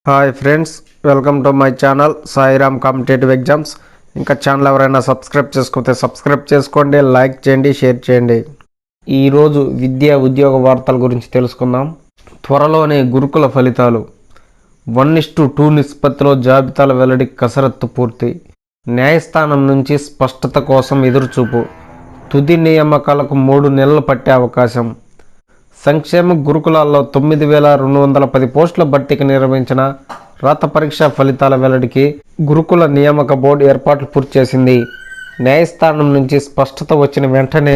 Hi friends, welcome to my channel Sairam competitive exams. ఇంకా channel ఎవరైనా subscribe చేసుకుంటే subscribe చేసుకోండి, లైక్ చేయండి, షేర్ చేయండి. ఈరోజు విద్యా ఉద్యోగ వార్తల గురించి తెలుసుకుందాం. త్వరలోనే గురుకుల ఫలితాలు 1:2 నిష్పత్తిలో జాబితాల వెల్లడి కసరత్తు పూర్తి. న్యాయస్థానం నుంచి స్పష్టత కోసం ఎదురుచూపు. తుది నియామకాలకు 3 నెలలు పట్టే అవకాశం. సంక్షేమ గురుకులాల్లో 9,210 పోస్టుల భర్తీకి నిర్వహించిన రాత పరీక్ష ఫలితాల వెల్లడికి గురుకుల నియామక బోర్డు ఏర్పాట్లు పూర్తి చేసింది. న్యాయస్థానం నుంచి స్పష్టత వచ్చిన వెంటనే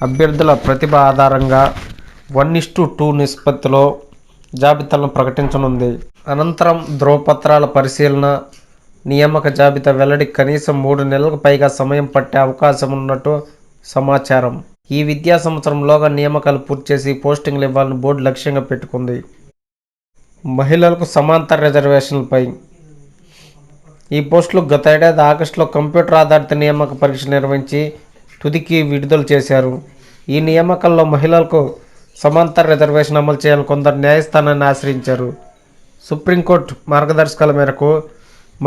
అభ్యర్థుల ప్రతిభ ఆధారంగా 1:2 నిష్పత్తిలో జాబితాలను ప్రకటించనుంది. అనంతరం ధ్రువపత్రాల పరిశీలన, నియామక జాబితా వెల్లడికి కనీసం 3 నెలలకు పైగా సమయం పట్టే అవకాశం ఉన్నట్టు సమాచారం. ఈ విద్యా సంవత్సరంలోగా నియామకాలు పూర్తి చేసి పోస్టింగ్లు ఇవ్వాలని బోర్డు లక్ష్యంగా పెట్టుకుంది. మహిళలకు సమాంతర రిజర్వేషన్లపై ఈ పోస్టులు గత ఏడాది ఆగస్టులో కంప్యూటర్ ఆధారిత నియామక పరీక్ష నిర్వహించి తుదికి విడుదల చేశారు. ఈ నియామకాల్లో మహిళలకు సమాంతర రిజర్వేషన్ అమలు చేయాలని కొందరు న్యాయస్థానాన్ని ఆశ్రయించారు. సుప్రీంకోర్టు మార్గదర్శకాల మేరకు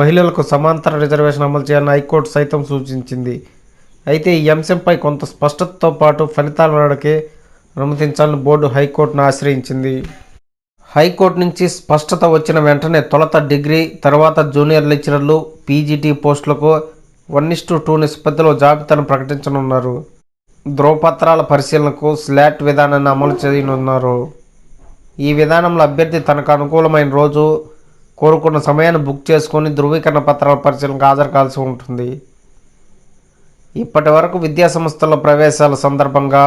మహిళలకు సమాంతర రిజర్వేషన్ అమలు చేయాలని హైకోర్టు సైతం సూచించింది. అయితే ఈ అంశంపై కొంత స్పష్టతతో పాటు ఫలితాల వెల్లడికి అనుమతించాలని బోర్డు హైకోర్టును ఆశ్రయించింది. హైకోర్టు నుంచి స్పష్టత వచ్చిన వెంటనే తొలుత డిగ్రీ, తర్వాత జూనియర్ లెక్చరర్లు, పీజీటీ పోస్టులకు 1:2 నిష్పత్తిలో జాబితాను ప్రకటించనున్నారు. ధ్రువపత్రాల పరిశీలనకు స్లాట్ విధానాన్ని అమలు చేయనున్నారు. ఈ విధానంలో అభ్యర్థి తనకు అనుకూలమైన రోజు, కోరుకున్న సమయాన్ని బుక్ చేసుకొని ధృవీకరణ పత్రాల పరిశీలనకు హాజరు కావాల్సి ఉంటుంది. ఇప్పటి వరకు విద్యాసంస్థల్లో ప్రవేశాల సందర్భంగా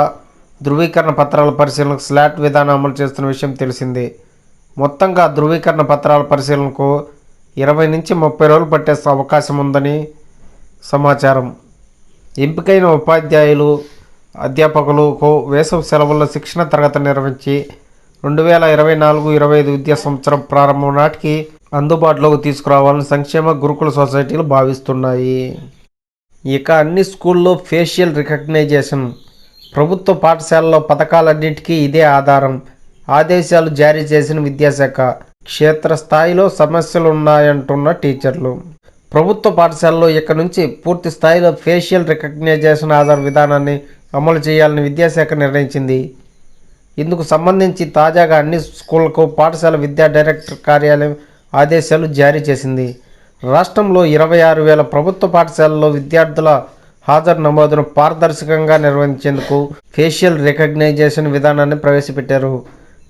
ధృవీకరణ పత్రాల పరిశీలనకు స్లాట్ విధానం అమలు చేస్తున్న విషయం తెలిసిందే. మొత్తంగా ధృవీకరణ పత్రాల పరిశీలనకు 20 నుంచి 30 రోజులు పట్టే అవకాశం ఉందని సమాచారం. ఎంపికైన ఉపాధ్యాయులు, అధ్యాపకులకు వేసవి సెలవుల్లో శిక్షణ తరగతులు నిర్వహించి 2024-25 విద్యా సంవత్సరం ప్రారంభం నాటికి అందుబాటులోకి తీసుకురావాలని సంక్షేమ గురుకుల సొసైటీలు భావిస్తున్నాయి. ఇక అన్ని స్కూల్లో ఫేషియల్ రికగ్నైజేషన్. ప్రభుత్వ పాఠశాలలో పథకాలన్నింటికీ ఇదే ఆధారం. ఆదేశాలు జారీ చేసిన విద్యాశాఖ. క్షేత్రస్థాయిలో సమస్యలు ఉన్నాయంటున్న టీచర్లు. ప్రభుత్వ పాఠశాలలో ఇక నుంచి పూర్తి స్థాయిలో ఫేషియల్ రికగ్నైజేషన్ ఆధార విధానాన్ని అమలు చేయాలని విద్యాశాఖ నిర్ణయించింది. ఇందుకు సంబంధించి తాజాగా అన్ని స్కూళ్లకు పాఠశాల విద్యా డైరెక్టర్ కార్యాలయం ఆదేశాలు జారీ చేసింది. రాష్ట్రంలో 26,000 ప్రభుత్వ పాఠశాలల్లో విద్యార్థుల హాజరు నమోదును పారదర్శకంగా నిర్వహించేందుకు ఫేషియల్ రికగ్నైజేషన్ విధానాన్ని ప్రవేశపెట్టారు.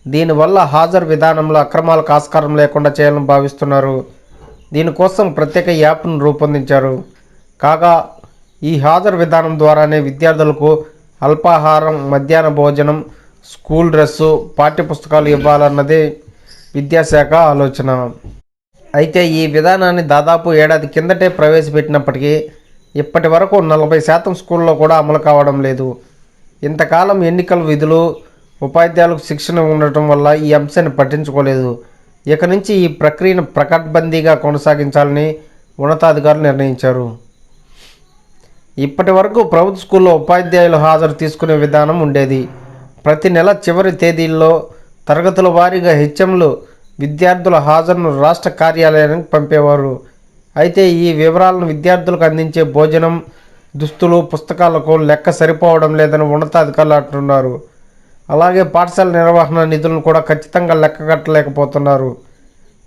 దీనివల్ల హాజరు విధానంలో అక్రమాలకు ఆస్కారం లేకుండా చేయాలని భావిస్తున్నారు. దీనికోసం ప్రత్యేక యాప్ను రూపొందించారు. కాగా ఈ హాజరు విధానం ద్వారానే విద్యార్థులకు అల్పాహారం, మధ్యాహ్న భోజనం, స్కూల్ డ్రెస్సు, పాఠ్యపుస్తకాలు ఇవ్వాలన్నదే విద్యాశాఖ ఆలోచన. అయితే ఈ విధానాన్ని దాదాపు ఏడాది కిందటే ప్రవేశపెట్టినప్పటికీ ఇప్పటి వరకు 40% స్కూల్లో కూడా అమలు కావడం లేదు. ఇంతకాలం ఎన్నికల విధులు, ఉపాధ్యాయులకు శిక్షణ ఉండటం వల్ల ఈ అంశాన్ని పట్టించుకోలేదు. ఇక నుంచి ఈ ప్రక్రియను ప్రకడ్బందీగా కొనసాగించాలని ఉన్నతాధికారులు నిర్ణయించారు. ఇప్పటి వరకు ప్రభుత్వ స్కూల్లో ఉపాధ్యాయులు హాజరు తీసుకునే విధానం ఉండేది. ప్రతి నెల చివరి తేదీల్లో తరగతుల వారీగా హెచ్ఎంలు విద్యార్థుల హాజరును రాష్ట్ర కార్యాలయానికి పంపేవారు. అయితే ఈ వివరాలను విద్యార్థులకు అందించే భోజనం, దుస్తులు, పుస్తకాలకు లెక్క సరిపోవడం లేదని ఉన్నతాధికారులు అంటున్నారు. అలాగే పాఠశాల నిర్వహణ నిధులను కూడా ఖచ్చితంగా లెక్క కట్టలేకపోతున్నారు.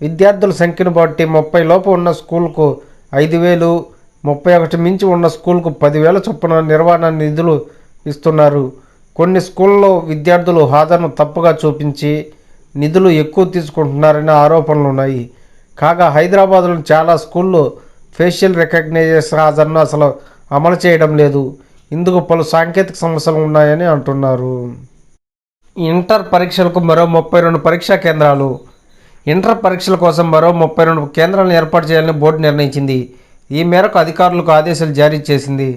విద్యార్థుల సంఖ్యను బట్టి 30 లోపు ఉన్న స్కూల్కు 5,000, 31 మించి ఉన్న స్కూల్కు 10,000 చొప్పున నిర్వహణ నిధులు ఇస్తున్నారు. కొన్ని స్కూల్లో విద్యార్థులు హాజరును తప్పుగా చూపించి నిధులు ఎక్కువ తీసుకుంటున్నారనే ఆరోపణలు ఉన్నాయి. కాగా హైదరాబాద్లోని చాలా స్కూళ్ళు ఫేషియల్ రికగ్నైజేషన్ హాజరును అసలు అమలు చేయడం లేదు. ఇందుకు పలు సాంకేతిక సమస్యలు ఉన్నాయని అంటున్నారు. ఇంటర్ పరీక్షలకు మరో 32 పరీక్షా కేంద్రాలు. ఇంటర్ పరీక్షల కోసం మరో 32 కేంద్రాలను ఏర్పాటు చేయాలని బోర్డు నిర్ణయించింది. ఈ మేరకు అధికారులకు ఆదేశాలు జారీ చేసింది.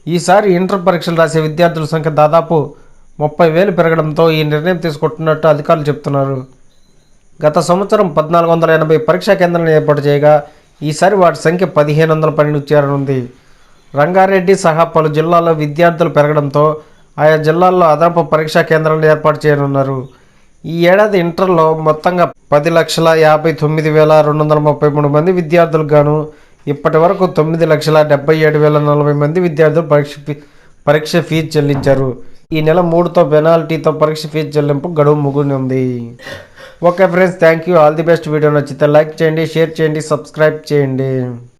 ఈసారి ఇంటర్ పరీక్షలు రాసే విద్యార్థుల సంఖ్య దాదాపు 30,000 పెరగడంతో ఈ నిర్ణయం తీసుకుంటున్నట్టు అధికారులు చెబుతున్నారు. గత సంవత్సరం 1,480 పరీక్షా కేంద్రాలను ఏర్పాటు చేయగా ఈసారి వాటి సంఖ్య 1,512 చేరనుంది. రంగారెడ్డి సహా పలు జిల్లాల్లో విద్యార్థులు పెరగడంతో ఆయా జిల్లాల్లో అదనపు పరీక్షా కేంద్రాలను ఏర్పాటు చేయనున్నారు. ఈ ఏడాది ఇంటర్లో మొత్తంగా 10,59,233 మంది విద్యార్థులకు గాను ఇప్పటి వరకు 9,77,040 మంది విద్యార్థులు పరీక్ష ఫీజు చెల్లించారు. ఈ నెల 3తో పెనాల్టీతో పరీక్ష ఫీజు చెల్లింపు గడువు ముగినుంది. Okay friends, thank you. All the best. Video నచ్చితే లైక్ చేయండి, షేర్ చేయండి, సబ్స్క్రైబ్ చేయండి.